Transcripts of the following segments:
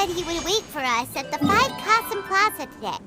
said he would wait for us at the 5 Kahsen Plaza today.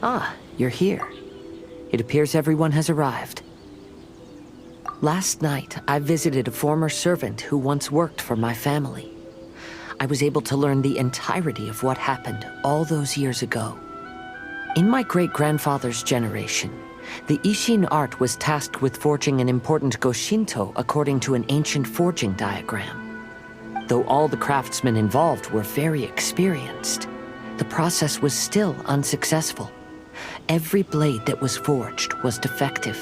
Ah, you're here. It appears everyone has arrived. Last night, I visited a former servant who once worked for my family. I was able to learn the entirety of what happened all those years ago. In my great-grandfather's generation, the Ishin art was tasked with forging an important Goshinto according to an ancient forging diagram. Though all the craftsmen involved were very experienced, the process was still unsuccessful. Every blade that was forged was defective.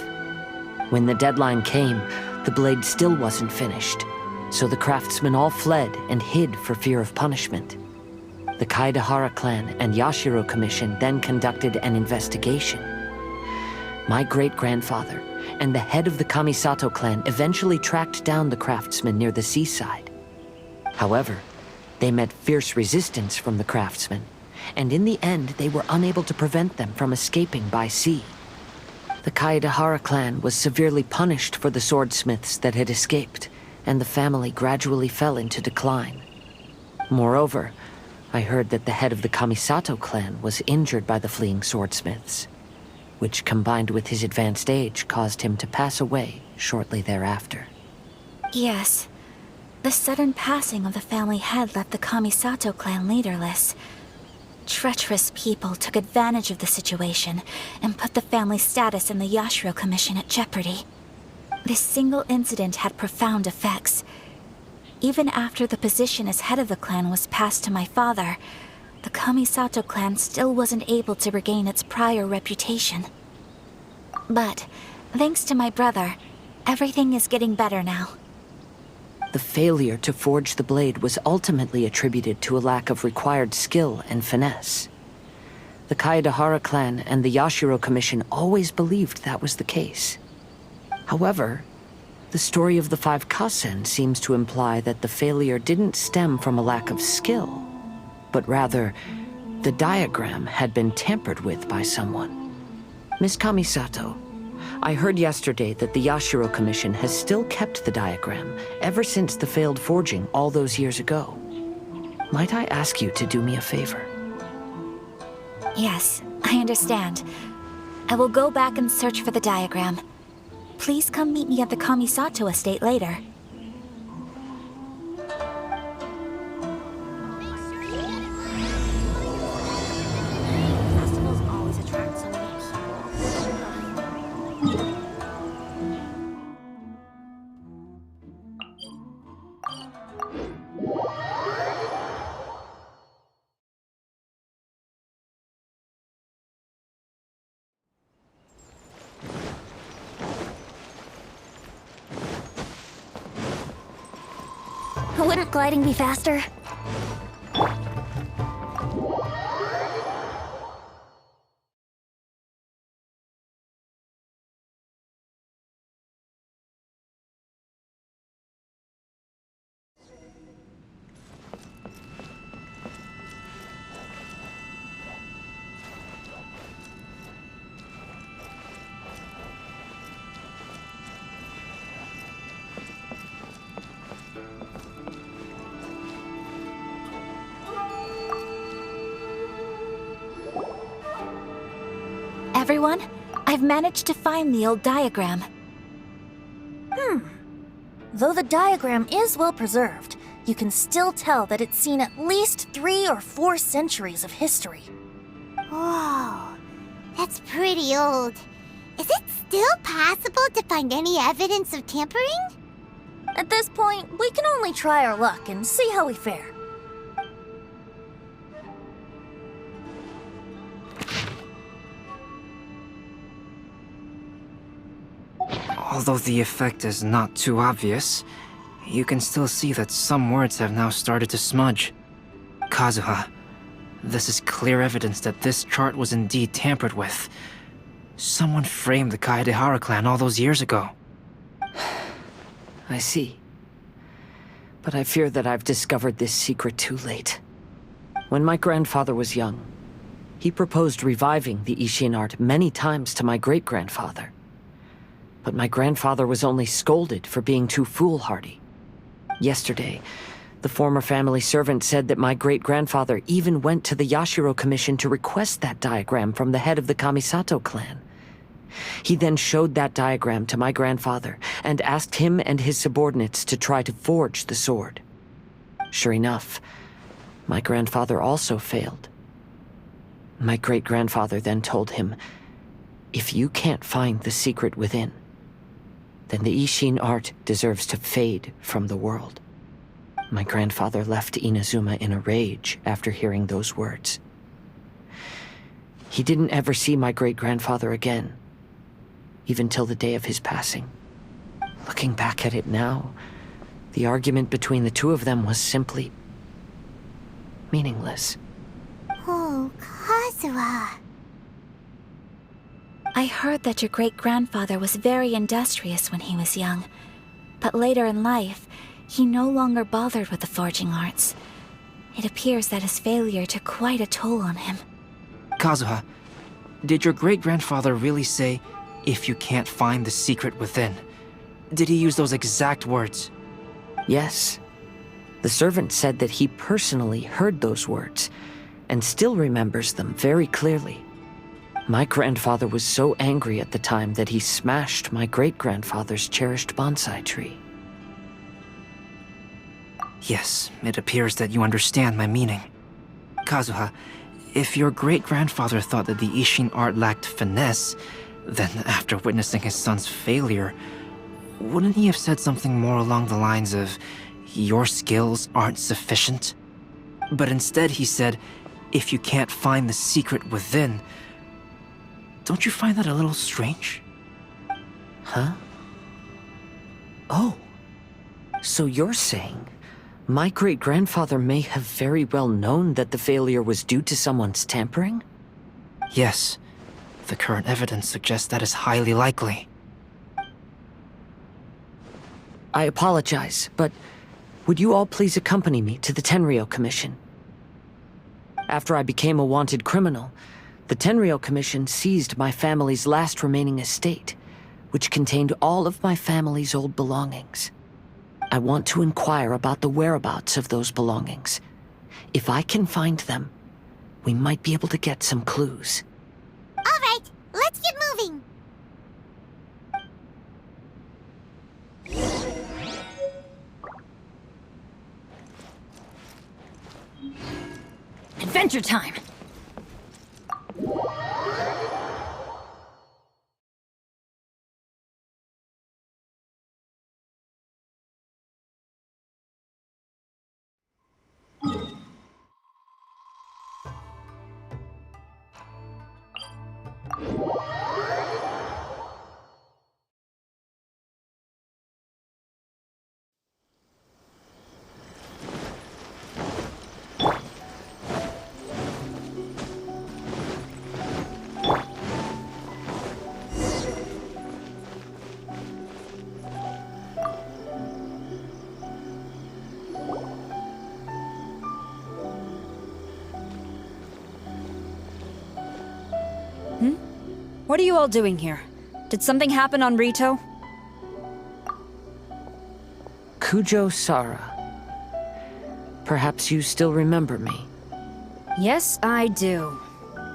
When the deadline came, the blade still wasn't finished, so the craftsmen all fled and hid for fear of punishment. The Kaedahara clan and Yashiro Commission then conducted an investigation. My great-grandfather and the head of the Kamisato clan eventually tracked down the craftsmen near the seaside. However, they met fierce resistance from the craftsmen, and in the end they were unable to prevent them from escaping by sea. The Kaedahara clan was severely punished for the swordsmiths that had escaped, and the family gradually fell into decline. Moreover, I heard that the head of the Kamisato clan was injured by the fleeing swordsmiths, which combined with his advanced age caused him to pass away shortly thereafter. Yes. The sudden passing of the family head left the Kamisato clan leaderless. Treacherous people took advantage of the situation and put the family's status in the Yashiro Commission at jeopardy. This single incident had profound effects. Even after the position as head of the clan was passed to my father, the Kamisato clan still wasn't able to regain its prior reputation. But, thanks to my brother, everything is getting better now. The failure to forge the blade was ultimately attributed to a lack of required skill and finesse. The Kaedahara clan and the Yashiro Commission always believed that was the case. However, the story of the 5 Kahsen seems to imply that the failure didn't stem from a lack of skill, but rather, the diagram had been tampered with by someone. Miss Kamisato, I heard yesterday that the Yashiro Commission has still kept the diagram ever since the failed forging all those years ago. Might I ask you to do me a favor? Yes, I understand. I will go back and search for the diagram. Please come meet me at the Kamisato estate later. Festivals always attract so many people. Wouldn't gliding be faster? Everyone, I've managed to find the old diagram. Though the diagram is well preserved, you can still tell that it's seen at least 3 or 4 centuries of history. Whoa, that's pretty old. Is it still possible to find any evidence of tampering? At this point, we can only try our luck and see how we fare. Although the effect is not too obvious, you can still see that some words have now started to smudge. Kazuha, This is clear evidence that this chart was indeed tampered with. Someone framed the Kaedehara clan all those years ago. I see. But I fear that I've discovered this secret too late. When my grandfather was young, he proposed reviving the Ishin art many times to my great-grandfather. But my grandfather was only scolded for being too foolhardy. Yesterday, the former family servant said that my great-grandfather even went to the Yashiro Commission to request that diagram from the head of the Kamisato clan. He then showed that diagram to my grandfather and asked him and his subordinates to try to forge the sword. Sure enough, my grandfather also failed. My great-grandfather then told him, "If you can't find the secret within, then the Ishin art deserves to fade from the world." My grandfather left Inazuma in a rage after hearing those words. He didn't ever see my great-grandfather again, even till the day of his passing. Looking back at it now, the argument between the two of them was simply meaningless. Oh, Kazuha. I heard that your great-grandfather was very industrious when he was young, but later in life, he no longer bothered with the forging arts. It appears that his failure took quite a toll on him. Kazuha, did your great-grandfather really say, "If you can't find the secret within"? Did he use those exact words? Yes. The servant said that he personally heard those words, and still remembers them very clearly. My grandfather was so angry at the time that he smashed my great-grandfather's cherished bonsai tree. Yes, it appears that you understand my meaning. Kazuha, if your great-grandfather thought that the Ishin art lacked finesse, then after witnessing his son's failure, wouldn't he have said something more along the lines of, "Your skills aren't sufficient"? But instead he said, "If you can't find the secret within." Don't you find that a little strange? Huh? Oh. So you're saying my great-grandfather may have very well known that the failure was due to someone's tampering? Yes. The current evidence suggests that is highly likely. I apologize, but would you all please accompany me to the Tenryou Commission? After I became a wanted criminal, the Tenryou Commission seized my family's last remaining estate, which contained all of my family's old belongings. I want to inquire about the whereabouts of those belongings. If I can find them, we might be able to get some clues. All right, let's get moving. Adventure time! What are you all doing here? Did something happen on Rito? Kujo Sara. Perhaps you still remember me. Yes, I do.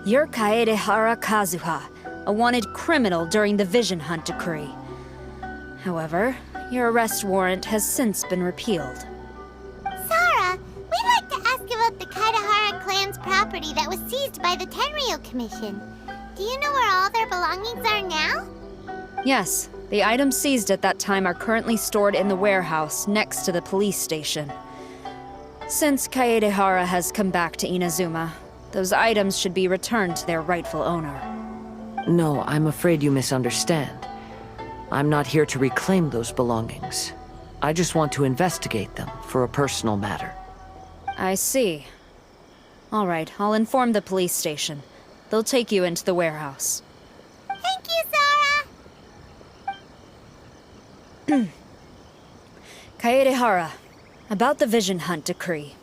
You're Kaedehara Kazuha, a wanted criminal during the Vision Hunt decree. However, your arrest warrant has since been repealed. Sarah, we'd like to ask about the Kaedehara clan's property that was seized by the Tenryou Commission. Do you know where all their belongings are now? Yes, the items seized at that time are currently stored in the warehouse next to the police station. Since Kaedehara has come back to Inazuma, those items should be returned to their rightful owner. No, I'm afraid you misunderstand. I'm not here to reclaim those belongings. I just want to investigate them for a personal matter. I see. All right, I'll inform the police station. They'll take you into the warehouse. Thank you, Sora! Kaedehara, about the Vision Hunt decree.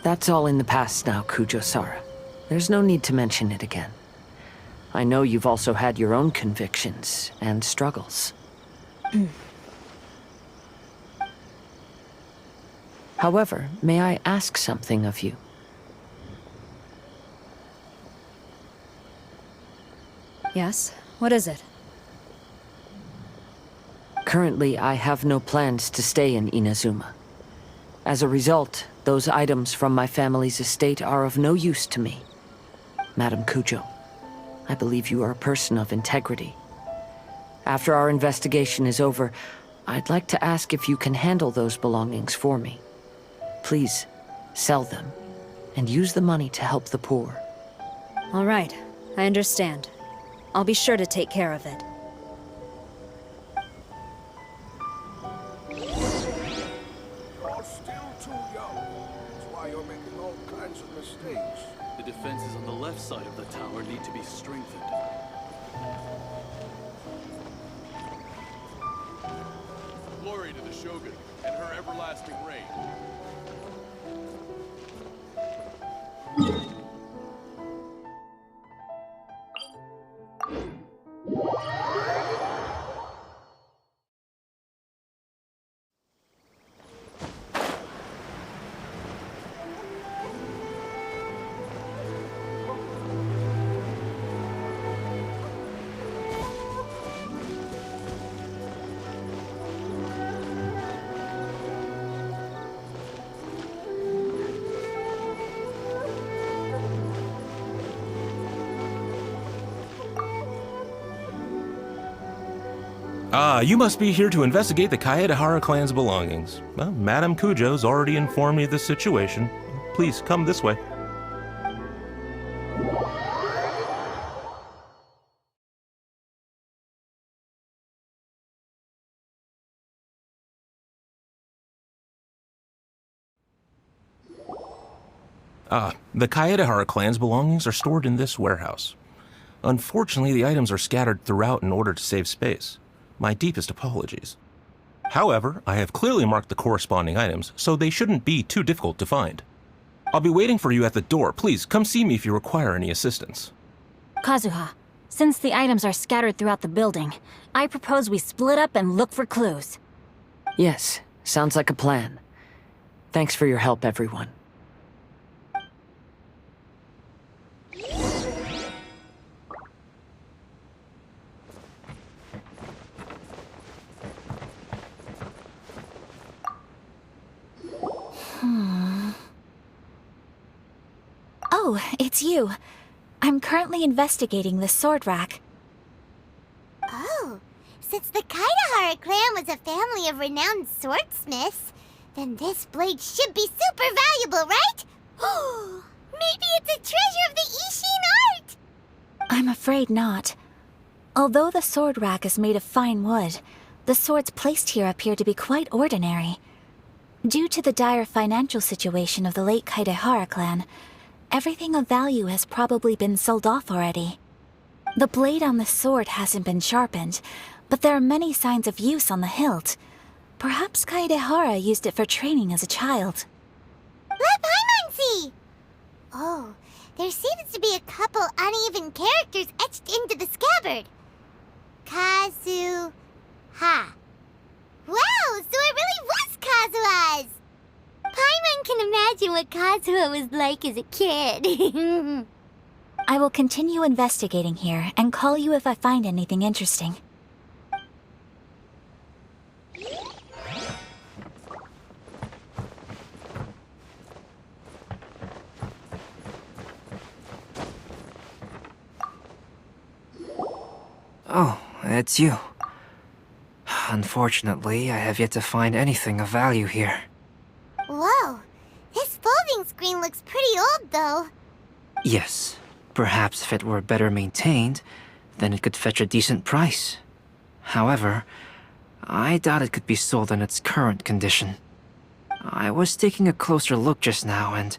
That's all in the past now, Kujo-Sara. There's no need to mention it again. I know you've also had your own convictions and struggles. However, may I ask something of you? Yes? What is it? Currently, I have no plans to stay in Inazuma. As a result, those items from my family's estate are of no use to me. Madam Kujo, I believe you are a person of integrity. After our investigation is over, I'd like to ask if you can handle those belongings for me. Please, sell them, and use the money to help the poor. All right, I understand. I'll be sure to take care of it. You're still too young. That's why you're making all kinds of mistakes. The defenses on the left side of the tower need to be strengthened. Glory to the Shogun and her everlasting reign. Ah, you must be here to investigate the Kaedehara clan's belongings. Well, Madame Kujo's already informed me of the situation. Please, come this way. The Kaedehara clan's belongings are stored in this warehouse. Unfortunately, the items are scattered throughout in order to save space. My deepest apologies. However, I have clearly marked the corresponding items, so they shouldn't be too difficult to find. I'll be waiting for you at the door. Please, come see me if you require any assistance. Kazuha, since the items are scattered throughout the building, I propose we split up and look for clues. Yes, sounds like a plan. Thanks for your help, everyone. Oh, it's you. I'm currently investigating the sword rack. Oh, since the Kaedehara clan was a family of renowned swordsmiths, then this blade should be super valuable, right? Oh, maybe it's a treasure of the Ishin art! I'm afraid not. Although the sword rack is made of fine wood, the swords placed here appear to be quite ordinary. Due to the dire financial situation of the late Kaedehara clan, everything of value has probably been sold off already. The blade on the sword hasn't been sharpened, but there are many signs of use on the hilt. Perhaps Kaedehara used it for training as a child. Let Paimon see! Oh, there seems to be a couple uneven characters etched into the scabbard. Kazu... Ha. Wow, so it really was Kazuha's! Paimon can imagine what Kazuha was like as a kid. I will continue investigating here and call you if I find anything interesting. Oh, it's you. Unfortunately, I have yet to find anything of value here. Whoa, this folding screen looks pretty old, though. Yes, perhaps if it were better maintained, then it could fetch a decent price. However, I doubt it could be sold in its current condition. I was taking a closer look just now, and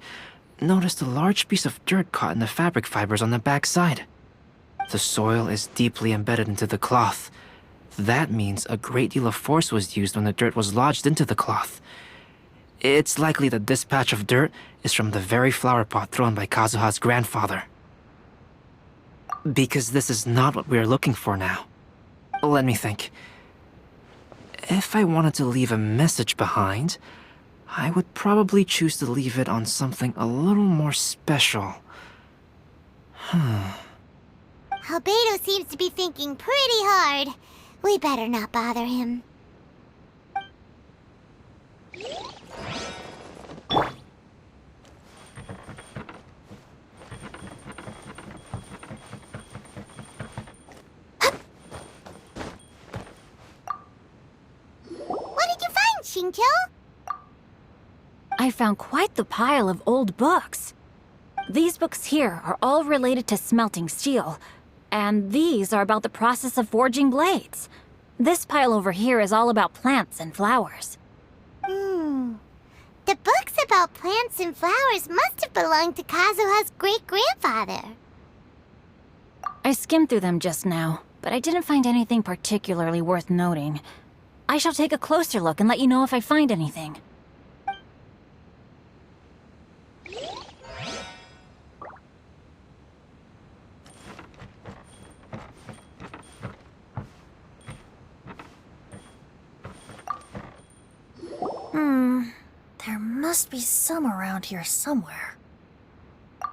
noticed a large piece of dirt caught in the fabric fibers on the back side. The soil is deeply embedded into the cloth. That means a great deal of force was used when the dirt was lodged into the cloth. It's likely that this patch of dirt is from the very flower pot thrown by Kazuha's grandfather. Because this is not what we are looking for now. Let me think. If I wanted to leave a message behind, I would probably choose to leave it on something a little more special. Albedo seems to be thinking pretty hard. We better not bother him. What did you find, Shinkyo? I found quite the pile of old books. These books here are all related to smelting steel, and these are about the process of forging blades. This pile over here is all about plants and flowers. The books about plants and flowers must have belonged to Kazuha's great-grandfather. I skimmed through them just now, but I didn't find anything particularly worth noting. I shall take a closer look and let you know if I find anything. There must be some around here somewhere.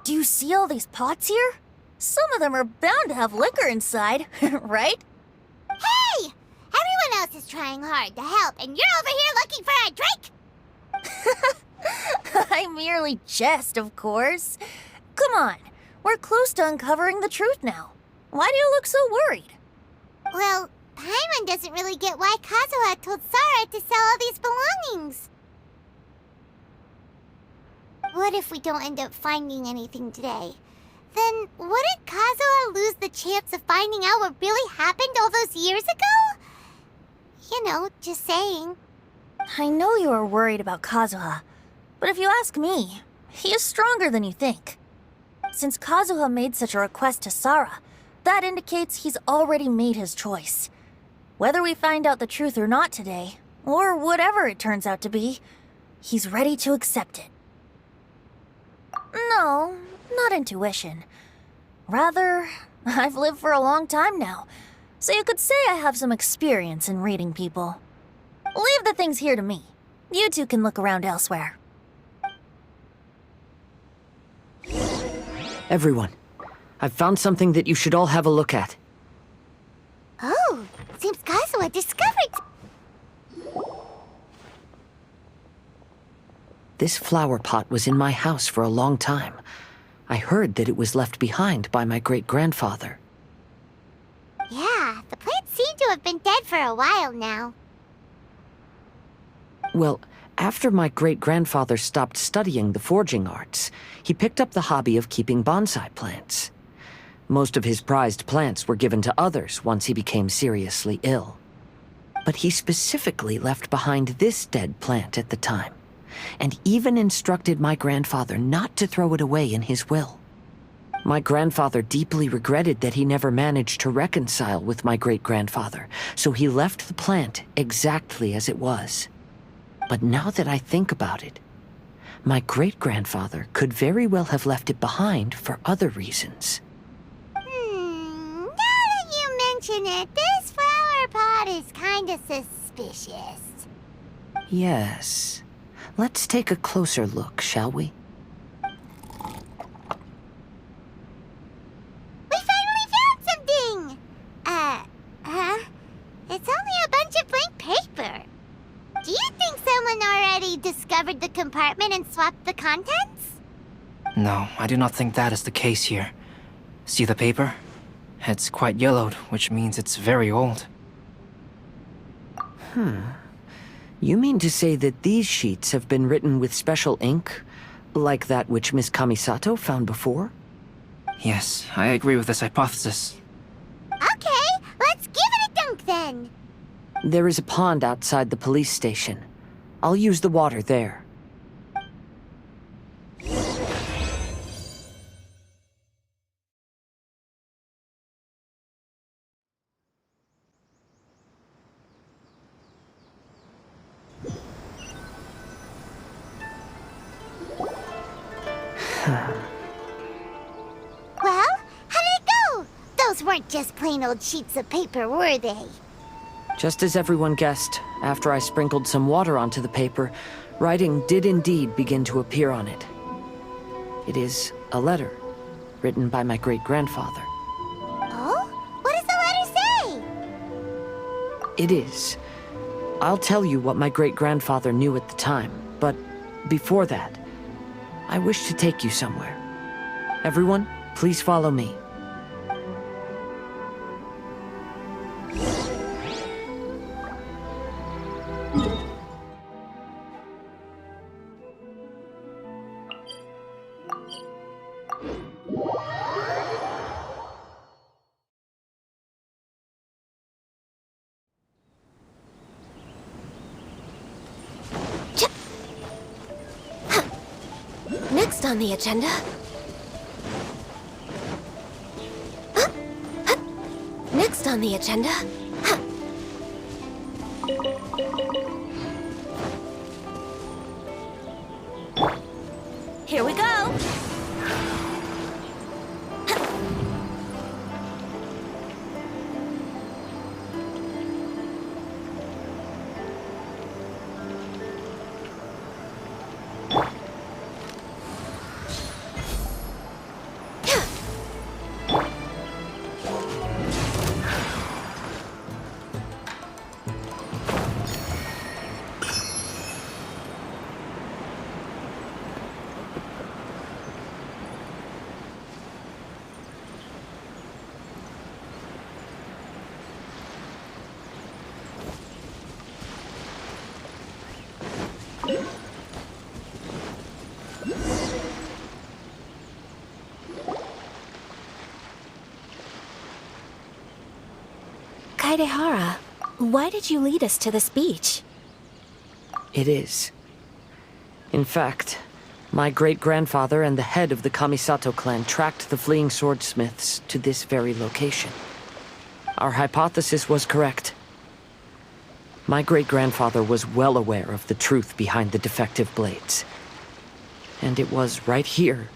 Do you see all these pots here? Some of them are bound to have liquor inside, right? Hey! Everyone else is trying hard to help, and you're over here looking for a drink? I merely jest, of course. Come on, we're close to uncovering the truth now. Why do you look so worried? Well, Paimon doesn't really get why Kazuha told Sarah to sell all these belongings. What if we don't end up finding anything today? Then wouldn't Kazuha lose the chance of finding out what really happened all those years ago? You know, just saying. I know you are worried about Kazuha, but if you ask me, he is stronger than you think. Since Kazuha made such a request to Sarah, that indicates he's already made his choice. Whether we find out the truth or not today, or whatever it turns out to be, he's ready to accept it. No, not intuition. Rather, I've lived for a long time now, so you could say I have some experience in reading people. Leave the things here to me. You two can look around elsewhere. Everyone, I've found something that you should all have a look at. Oh, seems Kazuha discovered... This flower pot was in my house for a long time. I heard that it was left behind by my great-grandfather. Yeah, the plants seem to have been dead for a while now. Well, after my great-grandfather stopped studying the forging arts, he picked up the hobby of keeping bonsai plants. Most of his prized plants were given to others once he became seriously ill. But he specifically left behind this dead plant at the time, and even instructed my grandfather not to throw it away in his will. My grandfather deeply regretted that he never managed to reconcile with my great-grandfather, so he left the plant exactly as it was. But now that I think about it, my great-grandfather could very well have left it behind for other reasons. Now that you mention it, this flower pot is kinda suspicious. Yes. Let's take a closer look, shall we? We finally found something! It's only a bunch of blank paper. Do you think someone already discovered the compartment and swapped the contents? No, I do not think that is the case here. See the paper? It's quite yellowed, which means it's very old. You mean to say that these sheets have been written with special ink, like that which Miss Kamisato found before? Yes, I agree with this hypothesis. Okay, let's give it a dunk then. There is a pond outside the police station. I'll use the water there. Well, how did it go? Those weren't just plain old sheets of paper, were they? Just as everyone guessed, after I sprinkled some water onto the paper, writing did indeed begin to appear on it. It is a letter, written by my great-grandfather. Oh? What does the letter say? It is. I'll tell you what my great-grandfather knew at the time, but before that, I wish to take you somewhere. Everyone, please follow me. Next on the agenda... Next on the agenda... Here we go! Kaedehara, why did you lead us to this beach? It is. In fact, my great-grandfather and the head of the Kamisato clan tracked the fleeing swordsmiths to this very location. Our hypothesis was correct. My great-grandfather was well aware of the truth behind the defective blades. And it was right here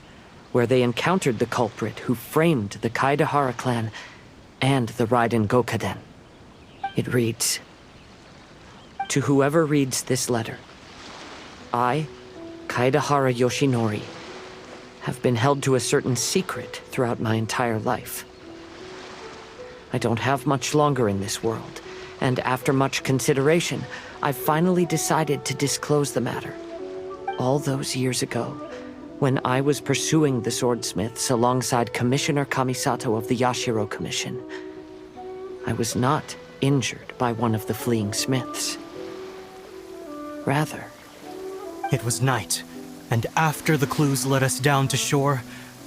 where they encountered the culprit who framed the Kaedehara clan and the Raiden Gokaden. It reads, "To whoever reads this letter, I, Kaedehara Yoshinori, have been held to a certain secret throughout my entire life. I don't have much longer in this world, and after much consideration, I finally decided to disclose the matter. All those years ago, when I was pursuing the swordsmiths alongside Commissioner Kamisato of the Yashiro Commission, I was not injured by one of the fleeing smiths. Rather, it was night, and after the clues led us down to shore,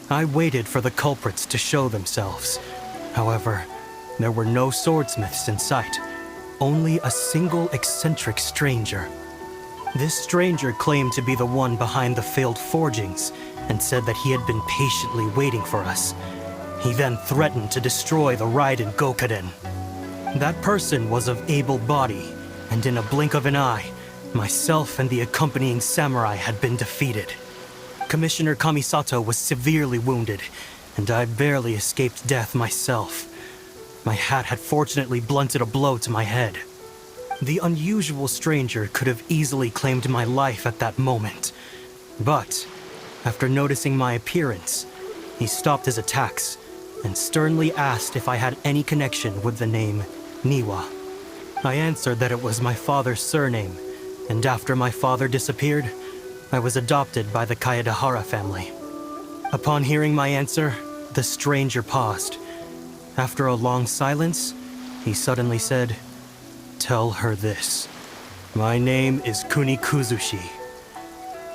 I waited for the culprits to show themselves. However, there were no swordsmiths in sight, only a single eccentric stranger. This stranger claimed to be the one behind the failed forgings, and said that he had been patiently waiting for us. He then threatened to destroy the Raiden Gokaden. That person was of able body, and in a blink of an eye, myself and the accompanying samurai had been defeated. Commissioner Kamisato was severely wounded, and I barely escaped death myself. My hat had fortunately blunted a blow to my head. The unusual stranger could have easily claimed my life at that moment. But, after noticing my appearance, he stopped his attacks and sternly asked if I had any connection with the name Niwa. I answered that it was my father's surname, and after my father disappeared, I was adopted by the Kaedehara family. Upon hearing my answer, the stranger paused. After a long silence, he suddenly said, "Tell her this. My name is Kunikuzushi."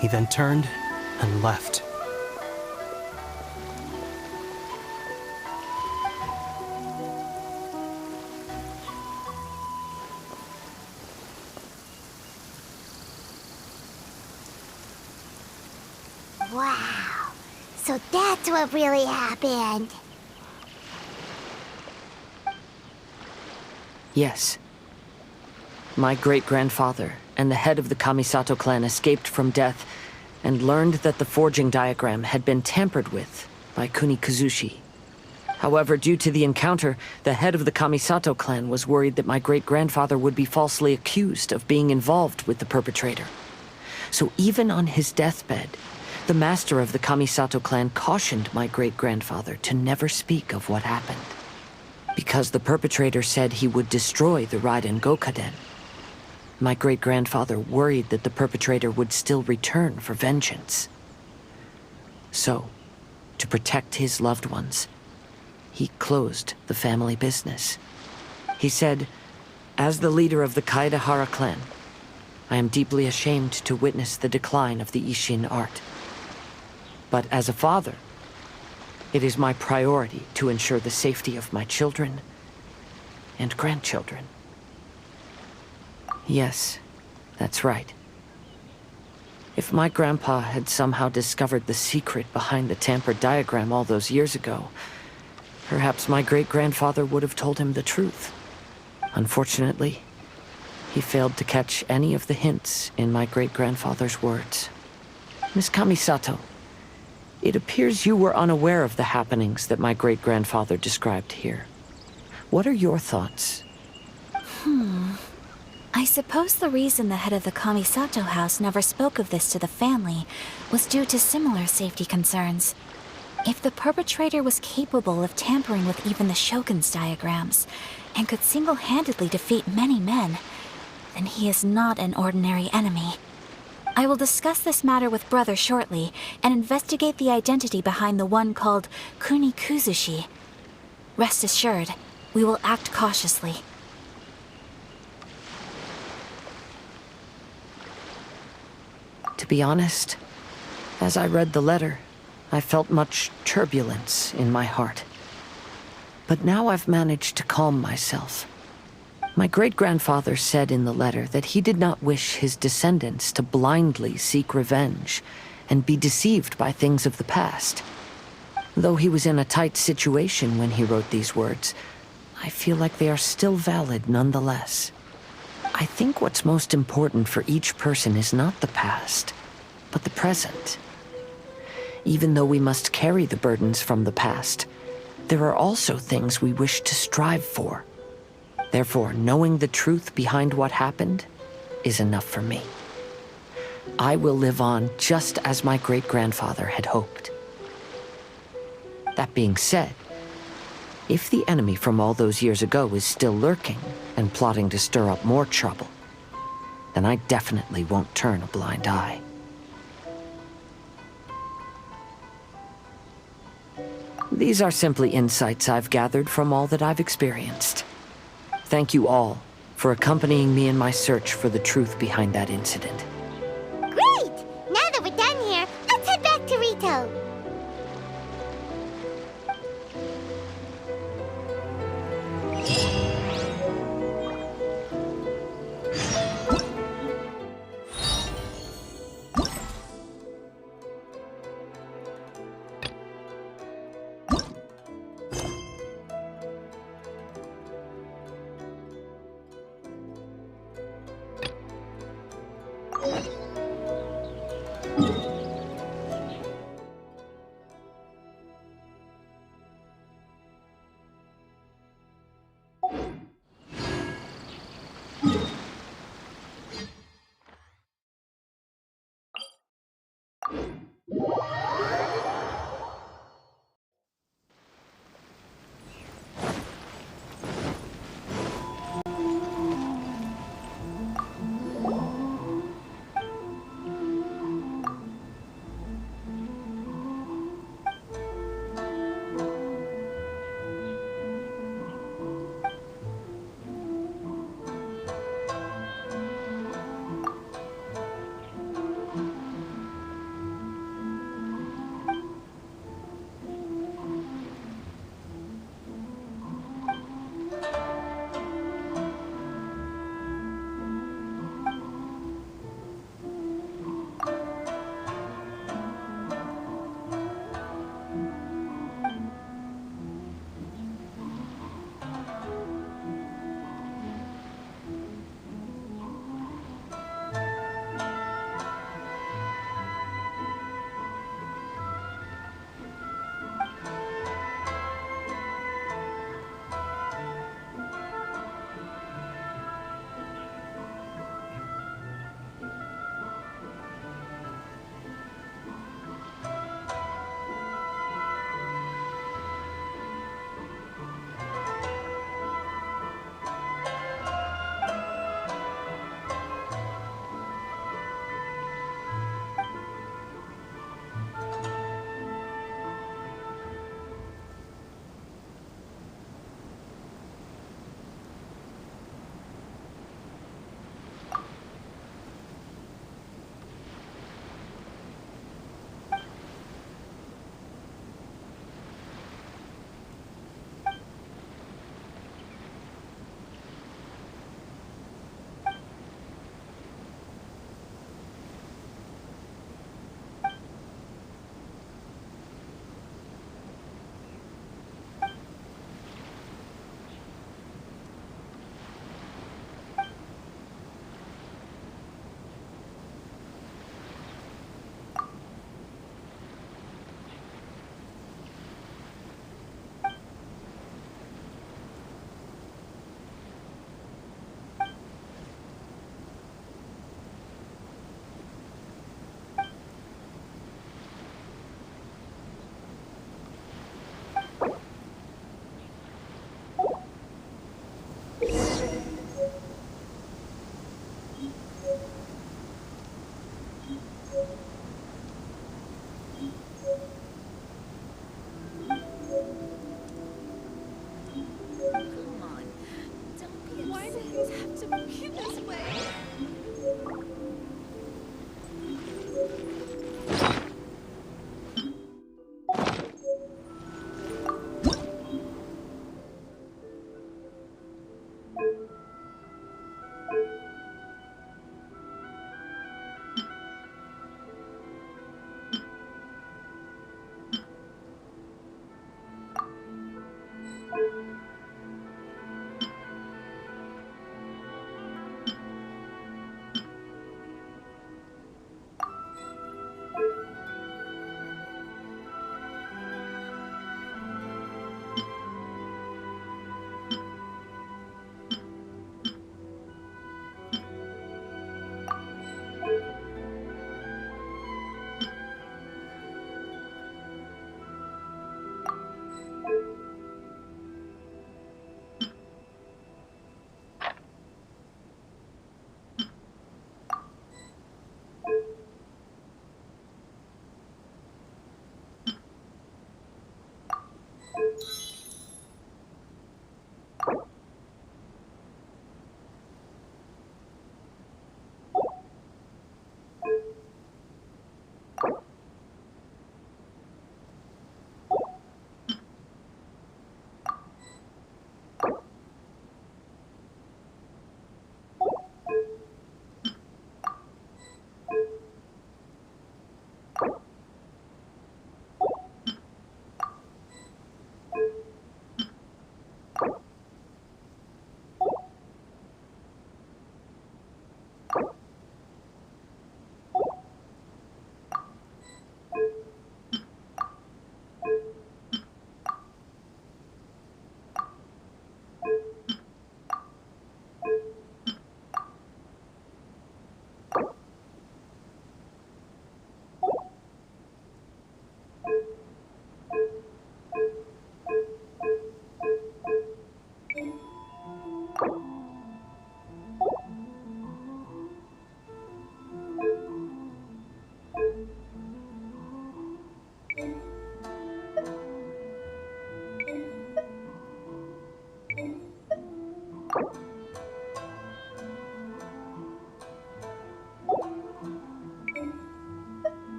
He then turned and left. Wow. So that's what really happened. Yes. My great-grandfather and the head of the Kamisato clan escaped from death and learned that the forging diagram had been tampered with by Kunikuzushi. However, due to the encounter, the head of the Kamisato clan was worried that my great-grandfather would be falsely accused of being involved with the perpetrator. So even on his deathbed, the master of the Kamisato clan cautioned my great-grandfather to never speak of what happened. Because the perpetrator said he would destroy the Raiden Gokaden, my great-grandfather worried that the perpetrator would still return for vengeance. So, to protect his loved ones, he closed the family business. He said, "As the leader of the Kaedehara clan, I am deeply ashamed to witness the decline of the Ishin art. But as a father, it is my priority to ensure the safety of my children and grandchildren." Yes, that's right. If my grandpa had somehow discovered the secret behind the tampered diagram all those years ago, perhaps my great-grandfather would have told him the truth. Unfortunately, he failed to catch any of the hints in my great-grandfather's words. Miss Kamisato, it appears you were unaware of the happenings that my great-grandfather described here. What are your thoughts? I suppose the reason the head of the Kamisato house never spoke of this to the family was due to similar safety concerns. If the perpetrator was capable of tampering with even the Shogun's diagrams, and could single-handedly defeat many men, then he is not an ordinary enemy. I will discuss this matter with Brother shortly, and investigate the identity behind the one called Kunikuzushi. Rest assured, we will act cautiously. To be honest, as I read the letter, I felt much turbulence in my heart. But now I've managed to calm myself. My great-grandfather said in the letter that he did not wish his descendants to blindly seek revenge and be deceived by things of the past. Though he was in a tight situation when he wrote these words, I feel like they are still valid nonetheless. I think what's most important for each person is not the past, but the present. Even though we must carry the burdens from the past, there are also things we wish to strive for. Therefore, knowing the truth behind what happened is enough for me. I will live on just as my great-grandfather had hoped. That being said, if the enemy from all those years ago is still lurking and plotting to stir up more trouble, then I definitely won't turn a blind eye. These are simply insights I've gathered from all that I've experienced. Thank you all for accompanying me in my search for the truth behind that incident. Great! Now that we're done here, let's head back to Rito.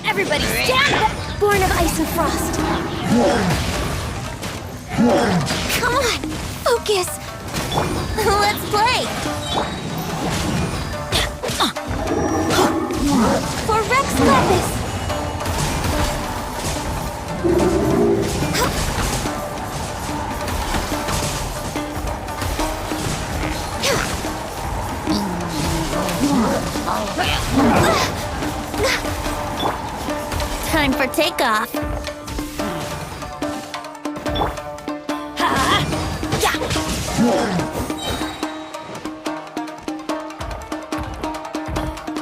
Everybody stand back! Born of ice and frost. Come on, focus. Let's play. For Rex Lapis. Time for takeoff.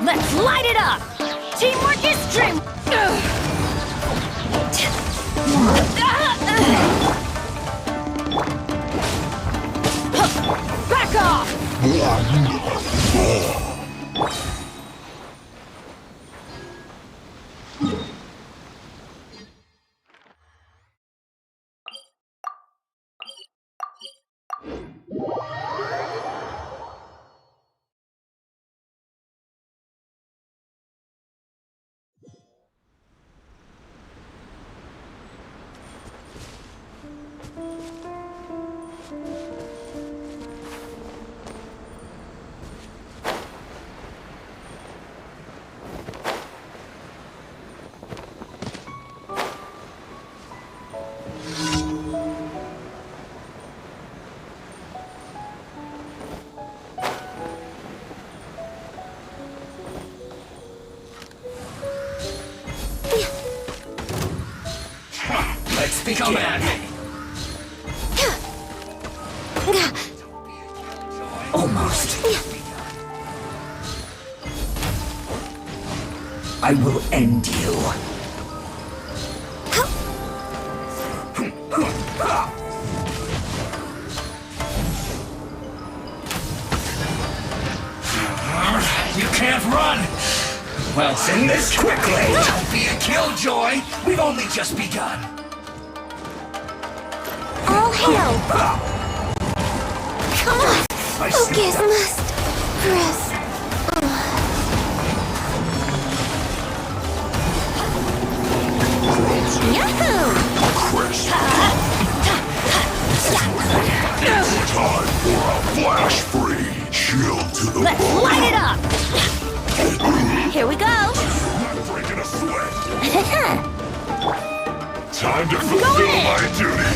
Let's light it up! Teamwork is dream! Back off! must begin. Command me. Almost. I will end you. You can't run! Well, send this quickly! Don't be a killjoy! We've only just begun! All hail! Come on! Focus must press. Yahoo! Crisp. Time for a flash free. Chill to the Let's bone. light it up! Here we go! Not breaking a sweat. Time to fulfill my duty.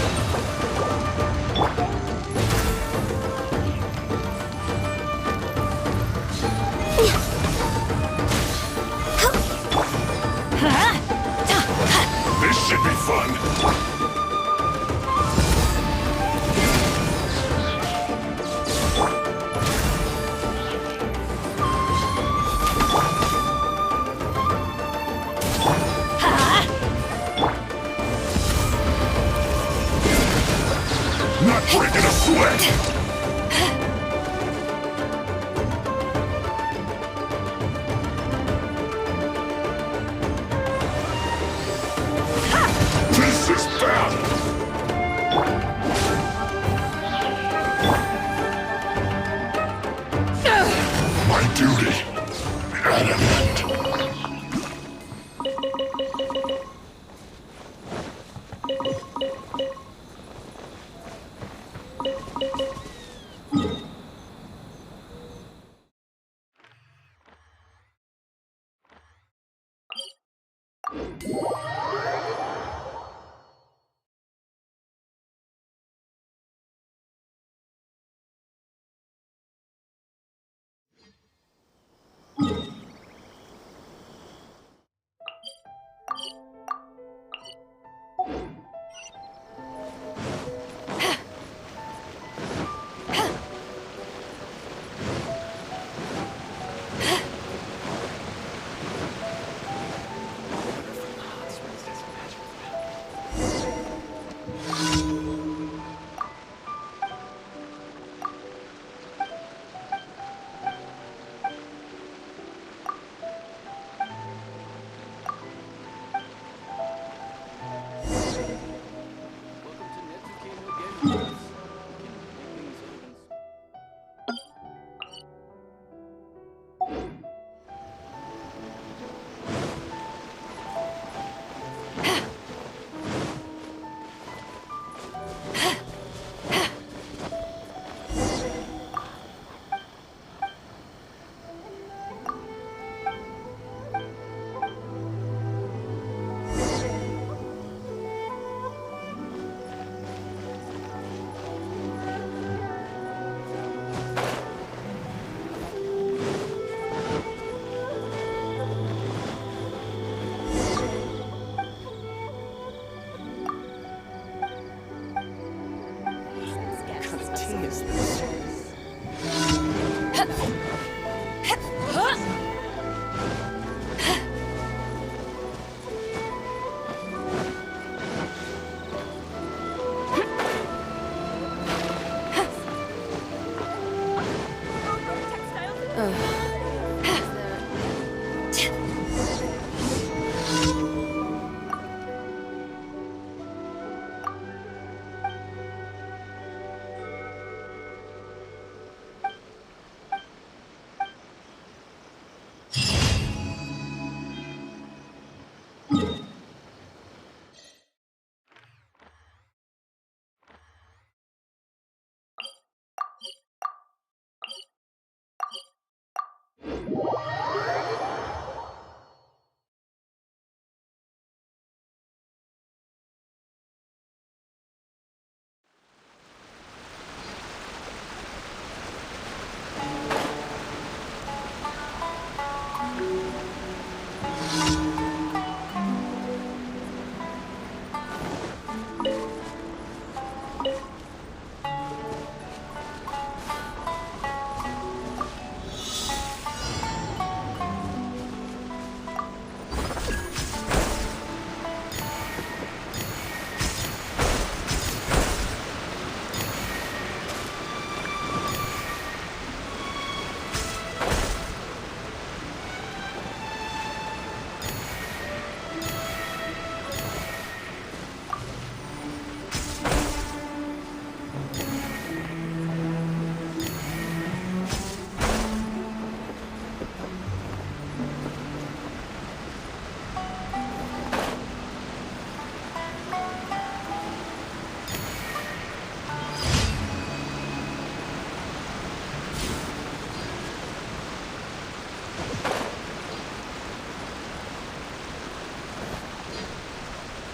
This should be fun. Not breaking a sweat. This is battle. My duty at an end.